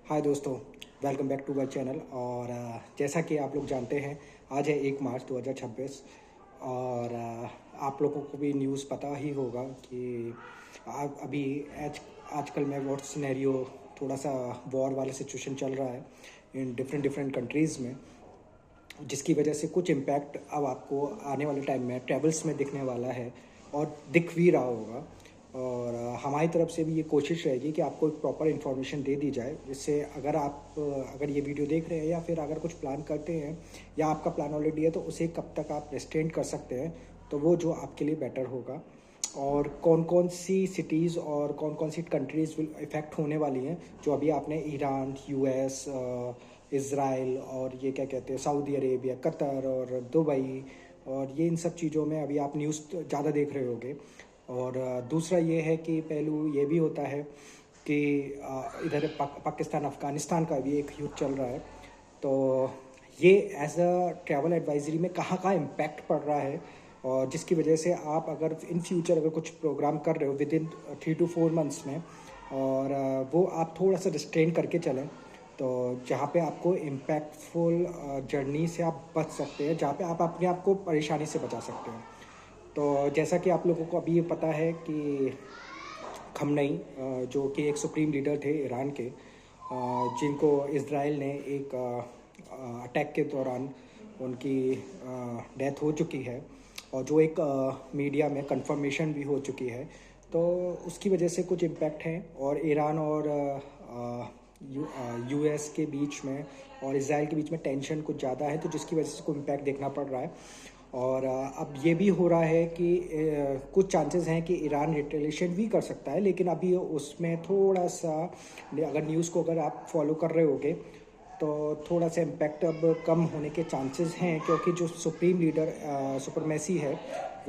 हाय दोस्तों, welcome back to my channel. और जैसा कि आप लोग जानते हैं, आज है 1 मार्च 2026। और आप लोगों को भी न्यूज़ पता ही होगा कि अभी आजकल में वॉर सिनेरियो, थोड़ा सा वॉर वाला सिचुएशन चल रहा है इन डिफरेंट डिफरेंट कंट्रीज़ में, जिसकी वजह से कुछ इम्पैक्ट अब आपको आने वाले टाइम में ट्रेवल्स में दिखने वाला है और दिख भी रहा होगा। और हमारी तरफ से भी ये कोशिश रहेगी कि आपको एक प्रॉपर इन्फॉर्मेशन दे दी जाए, जिससे अगर ये वीडियो देख रहे हैं या फिर अगर कुछ प्लान करते हैं या आपका प्लान ऑलरेडी है तो उसे कब तक आप रेस्ट्रेंट कर सकते हैं, तो वो जो आपके लिए बेटर होगा। और कौन कौन सी सिटीज़ और कौन कौन सी कंट्रीज़ विल इफ़ेक्ट होने वाली हैं, जो अभी आपने ईरान, यूएस, इज़राइल और ये क्या कहते हैं सऊदी अरेबिया, कतर और दुबई, और ये इन सब चीज़ों में अभी आप न्यूज़ ज़्यादा देख रहे होंगे। और दूसरा ये है कि पहलू ये भी होता है कि इधर पाकिस्तान अफ़गानिस्तान का भी एक युद्ध चल रहा है। तो ये एज अ ट्रैवल एडवाइजरी में कहाँ कहाँ इम्पैक्ट पड़ रहा है, और जिसकी वजह से आप अगर इन फ्यूचर अगर कुछ प्रोग्राम कर रहे हो विद इन 3 to 4 months में, और वो आप थोड़ा सा रिस्ट्रेन करके चलें, तो जहाँ पे आपको इम्पैक्टफुल जर्नी से आप बच सकते हैं, जहाँ पे आप अपने आप को परेशानी से बचा सकते हैं। तो जैसा कि आप लोगों को अभी ये पता है कि खमनई, जो कि एक सुप्रीम लीडर थे ईरान के, जिनको इज़राइल ने एक अटैक के दौरान उनकी डेथ हो चुकी है, और जो एक मीडिया में कंफर्मेशन भी हो चुकी है। तो उसकी वजह से कुछ इम्पैक्ट हैं, और ईरान और यूएस के बीच में और इज़राइल के बीच में टेंशन कुछ ज़्यादा है, तो जिसकी वजह से कुछ इम्पैक्ट देखना पड़ रहा है। और अब ये भी हो रहा है कि कुछ चांसेस हैं कि ईरान रिटेलिएशन भी कर सकता है, लेकिन अभी उसमें थोड़ा सा, अगर न्यूज़ को अगर आप फॉलो कर रहे होगे, तो थोड़ा सा इम्पैक्ट अब कम होने के चांसेस हैं, क्योंकि जो सुप्रीम लीडर सुपरमेसी है,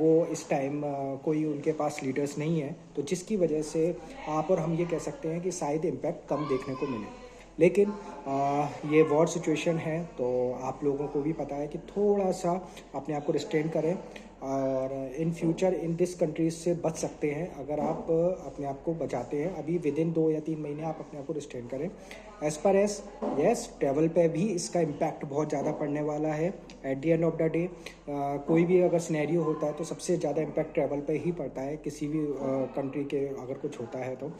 वो इस टाइम कोई उनके पास लीडर्स नहीं है, तो जिसकी वजह से आप और हम ये कह सकते हैं कि शायद इम्पैक्ट कम देखने को मिले। लेकिन ये वॉर सिचुएशन है, तो आप लोगों को भी पता है कि थोड़ा सा अपने आप को रिस्ट्रेन करें, और in future in this countries से बच सकते हैं अगर आप अपने आप को बचाते हैं। अभी विद इन 2 या 3 महीने आप अपने आप को रिस्ट्रेन करें। As per as yes, travel पे भी इसका इम्पैक्ट बहुत ज़्यादा पड़ने वाला है। At the end of the day कोई भी अगर सिनेरियो होता है तो सबसे ज़्यादा इम्पैक्ट ट्रैवल पे ही पड़ता है, किसी भी कंट्री के अगर कुछ होता है तो।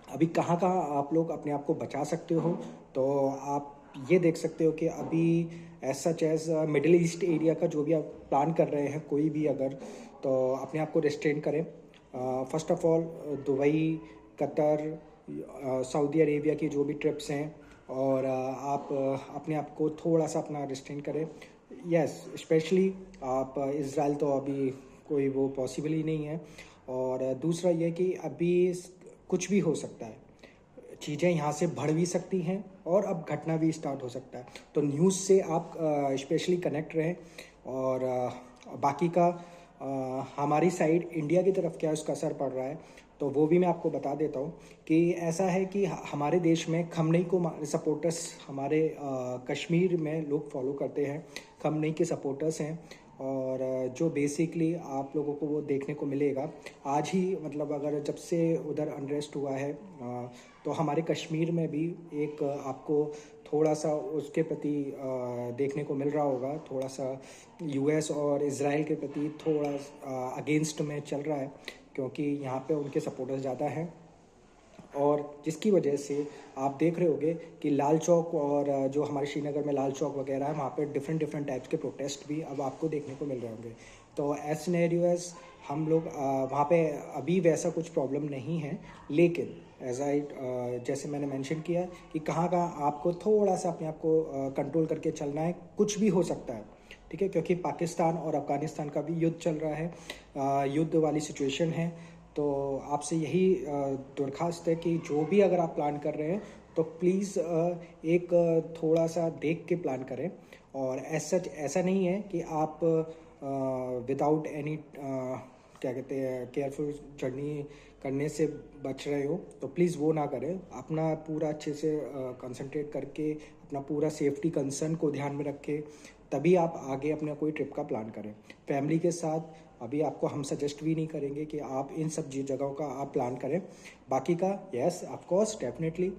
अभी कहाँ कहाँ आप लोग अपने आप को बचा सकते हो, तो आप ये देख सकते हो कि अभी as such as Middle East area का जो भी आप प्लान कर रहे हैं कोई भी अगर, तो अपने आप को रिस्ट्रेन करें। First of all Dubai, Qatar, Saudi Arabia की जो भी ट्रिप्स हैं, और आप अपने आप को थोड़ा सा अपना रिस्ट्रेन करें। यस, स्पेशली आप इज़राइल तो अभी कोई वो पॉसिबल ही नहीं है। और दूसरा ये कि अभी कुछ भी हो सकता है, चीज़ें यहाँ से बढ़ भी सकती हैं और अब घटना भी स्टार्ट हो सकता है। तो न्यूज़ से आप स्पेशली कनेक्ट रहें। और बाकी का हमारी साइड इंडिया की तरफ क्या उसका असर पड़ रहा है, तो वो भी मैं आपको बता देता हूँ कि ऐसा है कि हमारे देश में खमनई को सपोर्टर्स हमारे कश्मीर में लोग फॉलो करते हैं, खमनई के सपोर्टर्स हैं। और जो बेसिकली आप लोगों को वो देखने को मिलेगा आज ही, मतलब अगर जब से उधर अनरेस्ट हुआ है, तो हमारे कश्मीर में भी एक आपको थोड़ा सा उसके प्रति देखने को मिल रहा होगा, थोड़ा सा यूएस और इज़राइल के प्रति थोड़ा अगेंस्ट में चल रहा है, क्योंकि यहाँ पे उनके सपोर्टर्स ज़्यादा हैं। और जिसकी वजह से आप देख रहे होंगे कि लाल चौक और जो हमारे श्रीनगर में लाल चौक वगैरह है, वहाँ पे डिफरेंट डिफरेंट टाइप्स के प्रोटेस्ट भी अब आपको देखने को मिल रहे होंगे। तो एज सिनेरियो एज हम लोग वहाँ पे अभी वैसा कुछ प्रॉब्लम नहीं है, लेकिन एज आई जैसे मैंने मेंशन किया कि कहाँ कहाँ आपको थोड़ा सा अपने आप को कंट्रोल करके चलना है, कुछ भी हो सकता है, ठीक है, क्योंकि पाकिस्तान और अफ़गानिस्तान का भी युद्ध चल रहा है, युद्ध वाली सिचुएशन है। तो आपसे यही दरख्वास्त है कि जो भी अगर आप प्लान कर रहे हैं तो प्लीज़ एक थोड़ा सा देख के प्लान करें। और एज सच ऐसा नहीं है कि आप विदाउट एनी क्या कहते हैं केयरफुल जर्नी करने से बच रहे हो, तो प्लीज़ वो ना करें। अपना पूरा अच्छे से कंसंट्रेट करके अपना पूरा सेफ्टी कंसर्न को ध्यान में रखें, तभी आप आगे अपना कोई ट्रिप का प्लान करें। फैमिली के साथ अभी आपको हम सजेस्ट भी नहीं करेंगे कि आप इन सब जगहों का आप प्लान करें। बाकी का यस ऑफ कोर्स डेफिनेटली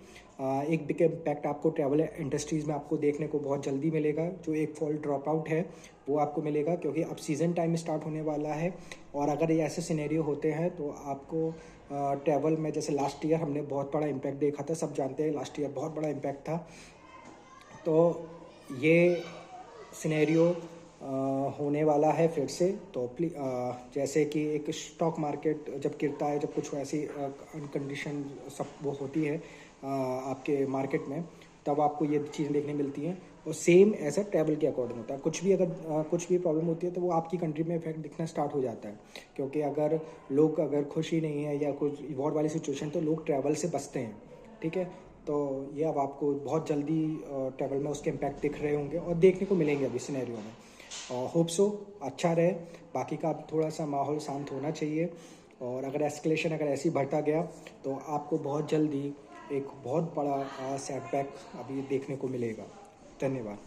एक बिग इम्पैक्ट आपको ट्रैवल इंडस्ट्रीज़ में आपको देखने को बहुत जल्दी मिलेगा। जो एक फॉल ड्रॉप आउट है वो आपको मिलेगा, क्योंकि अब सीज़न टाइम स्टार्ट होने वाला है। और अगर ये ऐसे सिनेरियो होते हैं तो आपको ट्रैवल में, जैसे लास्ट ईयर हमने बहुत बड़ा इम्पैक्ट देखा था, सब जानते हैं लास्ट ईयर बहुत बड़ा इम्पैक्ट था। तो ये सिनेरियो होने वाला है फिर से। तो जैसे कि एक स्टॉक मार्केट जब गिरता है, जब कुछ ऐसी कंडीशन सब वो होती है आपके मार्केट में, तब आपको ये चीज़ें देखने मिलती हैं। और सेम ऐसा ट्रैवल के अकॉर्डिंग होता है। कुछ भी अगर कुछ भी प्रॉब्लम होती है तो वो आपकी कंट्री में इफेक्ट दिखना स्टार्ट हो जाता है, क्योंकि अगर खुशी नहीं है या कुछ वॉर वाली सिचुएशन, तो लोग ट्रैवल से बचते हैं। ठीक है, तो ये अब आपको बहुत जल्दी ट्रैवल में उसके इम्पैक्ट दिख रहे होंगे और देखने को मिलेंगे अभी सिनेरियो में। होप सो अच्छा रहे। बाकी का अब थोड़ा सा माहौल शांत होना चाहिए, और अगर एस्केलेशन अगर ऐसे ही बढ़ता गया तो आपको बहुत जल्दी एक बहुत बड़ा सेटबैक अभी देखने को मिलेगा। धन्यवाद।